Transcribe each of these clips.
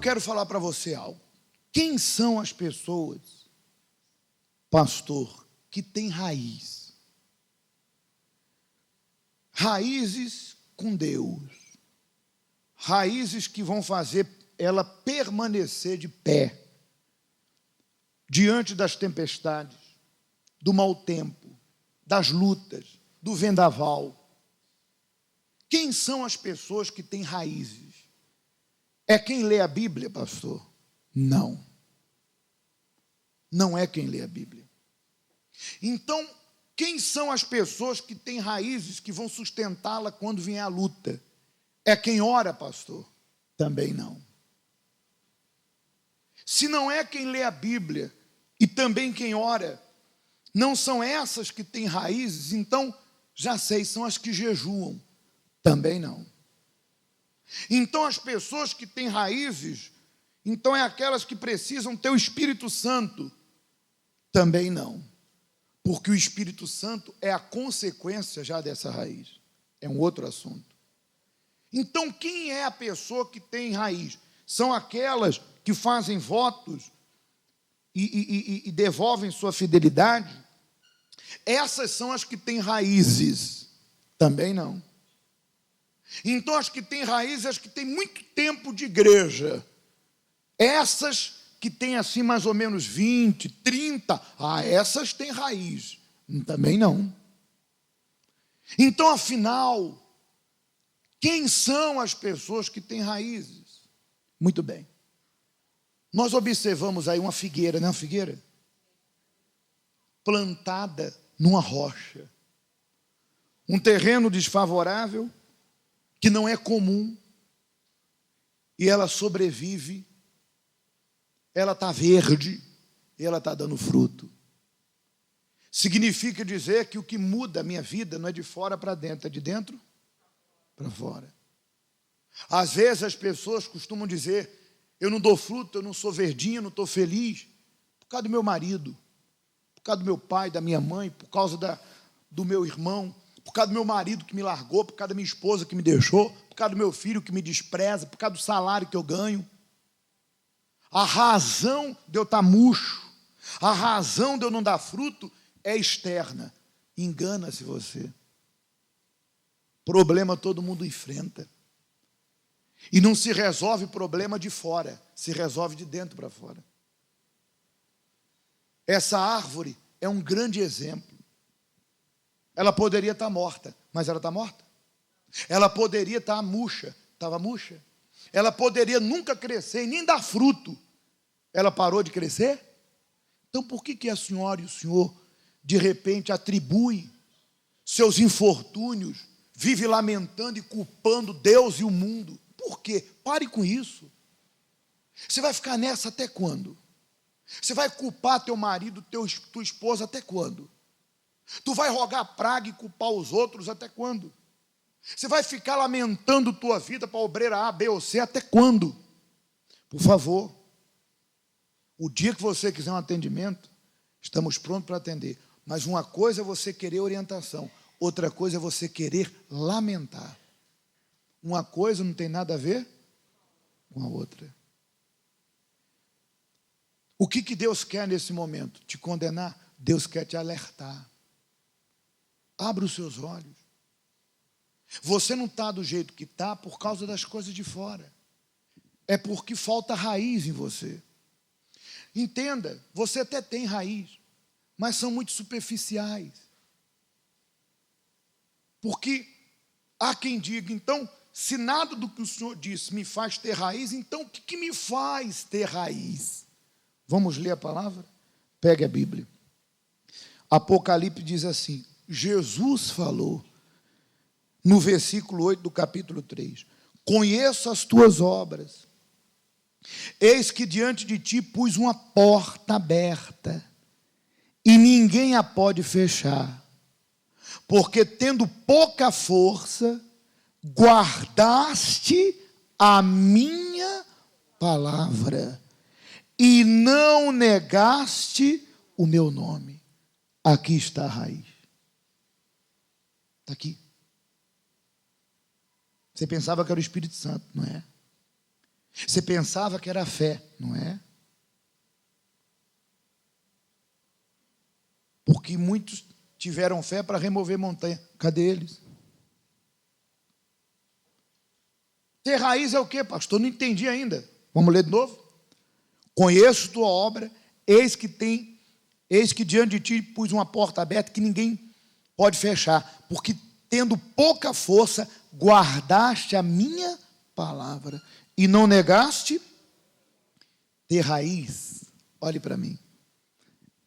quero falar para você algo. Quem são as pessoas, pastor, que têm raiz? Raízes com Deus. Raízes que vão fazer ela permanecer de pé diante das tempestades, do mau tempo, das lutas, do vendaval. Quem são as pessoas que têm raízes? É quem lê a Bíblia, pastor? Não. Não é quem lê a Bíblia. Então, quem são as pessoas que têm raízes que vão sustentá-la quando vier a luta? É quem ora, pastor? Também não. Se não é quem lê a Bíblia e também quem ora, não são essas que têm raízes, então, já sei, são as que jejuam. Também não. Então, as pessoas que têm raízes, então é aquelas que precisam ter o Espírito Santo. Também não. Porque o Espírito Santo é a consequência já dessa raiz. É um outro assunto. Então, quem é a pessoa que tem raiz? São aquelas que fazem votos e devolvem sua fidelidade? Essas são as que têm raízes. Também não. Então, as que têm raízes, as que têm muito tempo de igreja. Essas que têm assim mais ou menos 20, 30, essas têm raiz. Também não. Então, afinal, quem são as pessoas que têm raízes? Muito bem. Nós observamos aí uma figueira, não é uma figueira? Plantada numa rocha. Um terreno desfavorável, que não é comum, e ela sobrevive, ela está verde, e ela está dando fruto. Significa dizer que o que muda a minha vida não é de fora para dentro, é de dentro para fora. Às vezes as pessoas costumam dizer, eu não dou fruto, eu não sou verdinho, eu não estou feliz, por causa do meu marido, por causa do meu pai, da minha mãe, por causa do meu irmão, por causa do meu marido que me largou, por causa da minha esposa que me deixou, por causa do meu filho que me despreza, por causa do salário que eu ganho. A razão de eu estar murcho, a razão de eu não dar fruto é externa. Engana-se você. Problema todo mundo enfrenta. E não se resolve problema de fora, se resolve de dentro para fora. Essa árvore é um grande exemplo. Ela poderia estar morta, mas ela está morta. Ela poderia estar murcha, estava murcha. Ela poderia nunca crescer e nem dar fruto. Ela parou de crescer? Então por que a senhora e o senhor, de repente, atribui seus infortúnios, vive lamentando e culpando Deus e o mundo? Por quê? Pare com isso. Você vai ficar nessa até quando? Você vai culpar teu marido, tua esposa até quando? Tu vai rogar praga e culpar os outros até quando? Você vai ficar lamentando tua vida para a obreira A, B ou C até quando? Por favor, o dia que você quiser um atendimento, estamos prontos para atender. Mas uma coisa é você querer orientação, outra coisa é você querer lamentar. Uma coisa não tem nada a ver com a outra. O que Deus quer nesse momento? Te condenar? Deus quer te alertar. Abra os seus olhos. Você não está do jeito que está por causa das coisas de fora. É porque falta raiz em você. Entenda, você até tem raiz, mas são muito superficiais. Porque há quem diga, então, se nada do que o Senhor disse me faz ter raiz, então o que me faz ter raiz? Vamos ler a palavra? Pegue a Bíblia. Apocalipse diz assim, Jesus falou, no versículo 8 do capítulo 3, conheço as tuas obras, eis que diante de ti pus uma porta aberta, e ninguém a pode fechar, porque tendo pouca força, guardaste a minha palavra, e não negaste o meu nome. Aqui está a raiz. Está aqui. Você pensava que era o Espírito Santo, não é? Você pensava que era fé, não é? Porque muitos tiveram fé para remover montanha. Cadê eles? Ter raiz é o quê, pastor? Não entendi ainda. Vamos ler de novo? Conheço tua obra, eis que diante de ti pus uma porta aberta que ninguém pode fechar, porque tendo pouca força, guardaste a minha palavra e não negaste ter raiz. Olhe para mim.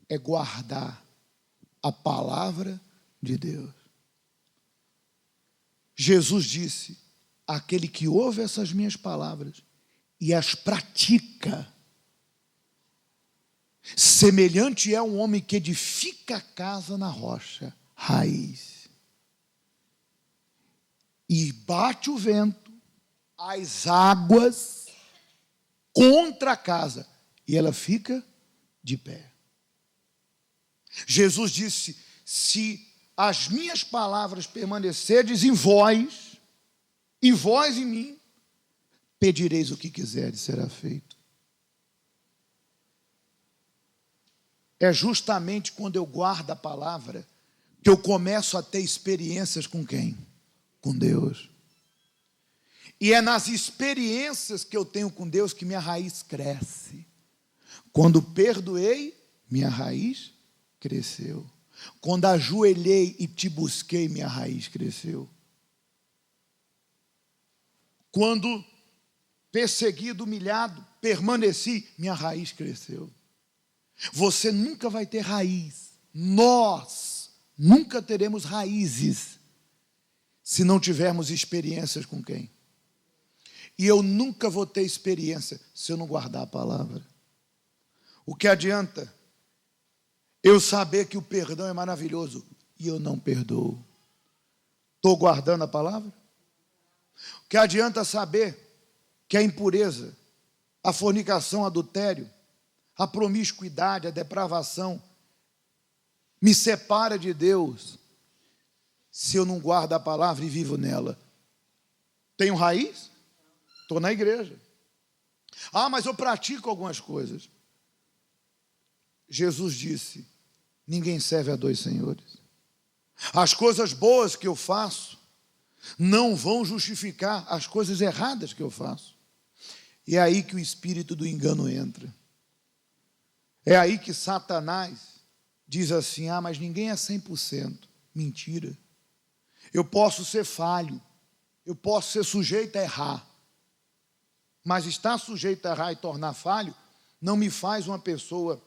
É guardar a palavra de Deus. Jesus disse: aquele que ouve essas minhas palavras e as pratica, semelhante é um homem que edifica a casa na rocha, raiz, e bate o vento, as águas contra a casa, e ela fica de pé. Jesus disse: se as minhas palavras permanecerdes em vós, e vós em mim, pedireis o que quiserdes, será feito. É justamente quando eu guardo a palavra que eu começo a ter experiências com quem? Com Deus. E é nas experiências que eu tenho com Deus que minha raiz cresce. Quando perdoei, minha raiz cresceu. Quando ajoelhei e te busquei, minha raiz cresceu. Quando perseguido, humilhado, permaneci, minha raiz cresceu. Você nunca vai ter raiz. Nós nunca teremos raízes se não tivermos experiências com quem? E eu nunca vou ter experiência se eu não guardar a palavra. O que adianta eu saber que o perdão é maravilhoso e eu não perdoo? Estou guardando a palavra? O que adianta saber que a impureza, a fornicação, o adultério, a promiscuidade, a depravação me separa de Deus se eu não guardo a palavra e vivo nela? Tenho raiz? Estou na igreja. Ah, mas eu pratico algumas coisas. Jesus disse: ninguém serve a dois senhores. As coisas boas que eu faço não vão justificar as coisas erradas que eu faço. E é aí que o espírito do engano entra. É aí que Satanás diz assim: ah, mas ninguém é 100%. Mentira. Eu posso ser falho, eu posso ser sujeito a errar, mas estar sujeito a errar e tornar falho não me faz uma pessoa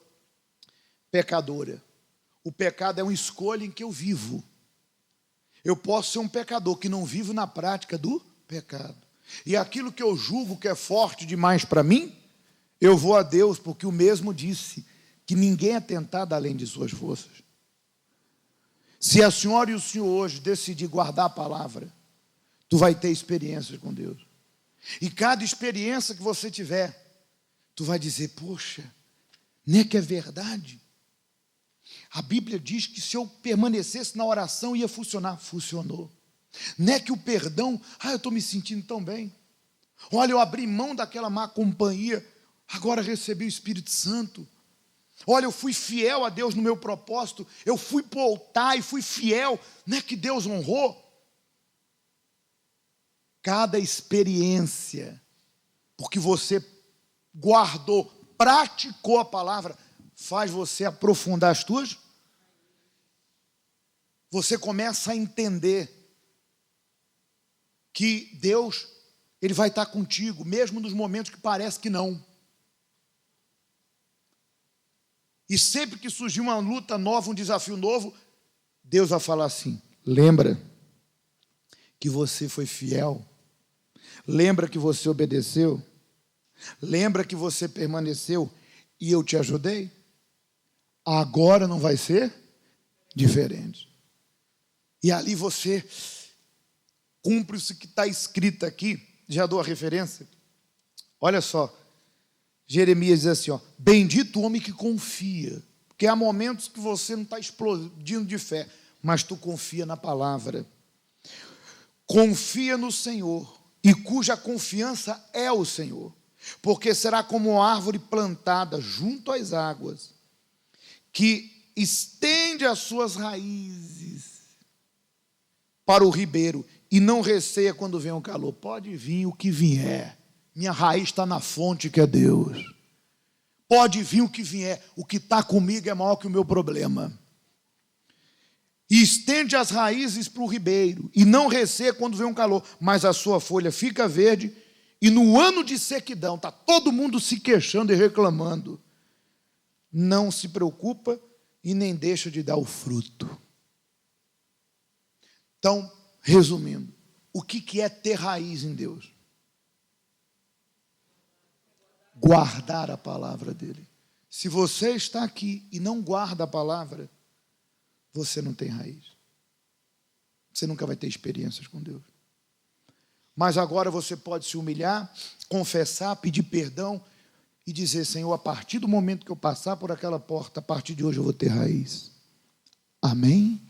pecadora. O pecado é uma escolha em que eu vivo. Eu posso ser um pecador que não vivo na prática do pecado. E aquilo que eu julgo que é forte demais para mim, eu vou a Deus, porque o mesmo disse que ninguém é tentado além de suas forças. Se a senhora e o senhor hoje decidir guardar a palavra, tu vai ter experiências com Deus. E cada experiência que você tiver, tu vai dizer: poxa, não é que é verdade? A Bíblia diz que se eu permanecesse na oração ia funcionar. Funcionou. Não é que o perdão, eu estou me sentindo tão bem. Olha, eu abri mão daquela má companhia, agora recebi o Espírito Santo. Olha, eu fui fiel a Deus no meu propósito, eu fui para o altar e fui fiel. Não é que Deus honrou? Cada experiência, porque você guardou, praticou a palavra, faz você aprofundar as tuas. Você começa a entender que Deus, Ele vai estar contigo, mesmo nos momentos que parece que não. E sempre que surgir uma luta nova, um desafio novo, Deus vai falar assim: lembra que você foi fiel? Lembra que você obedeceu? Lembra que você permaneceu e eu te ajudei? Agora não vai ser diferente. E ali você cumpre isso que está escrito aqui. Já dou a referência. Olha só. Jeremias diz assim, bendito o homem que confia, porque há momentos que você não está explodindo de fé, mas tu confia na palavra. Confia no Senhor, e cuja confiança é o Senhor. porque será como uma árvore plantada junto às águas, que estende as suas raízes para o ribeiro e não receia quando vem o calor. Pode vir o que vier, minha raiz está na fonte que é Deus. Pode vir o que vier, o que está comigo é maior que o meu problema. E estende as raízes para o ribeiro, e não receia quando vem um calor, mas a sua folha fica verde, e no ano de sequidão, está todo mundo se queixando e reclamando, não se preocupa e nem deixa de dar o fruto. Então, resumindo, o que é ter raiz em Deus? Guardar a palavra dele. Se você está aqui e não guarda a palavra, você não tem raiz. Você nunca vai ter experiências com Deus. Mas agora você pode se humilhar, confessar, pedir perdão e dizer: Senhor, a partir do momento que eu passar por aquela porta, a partir de hoje eu vou ter raiz. Amém?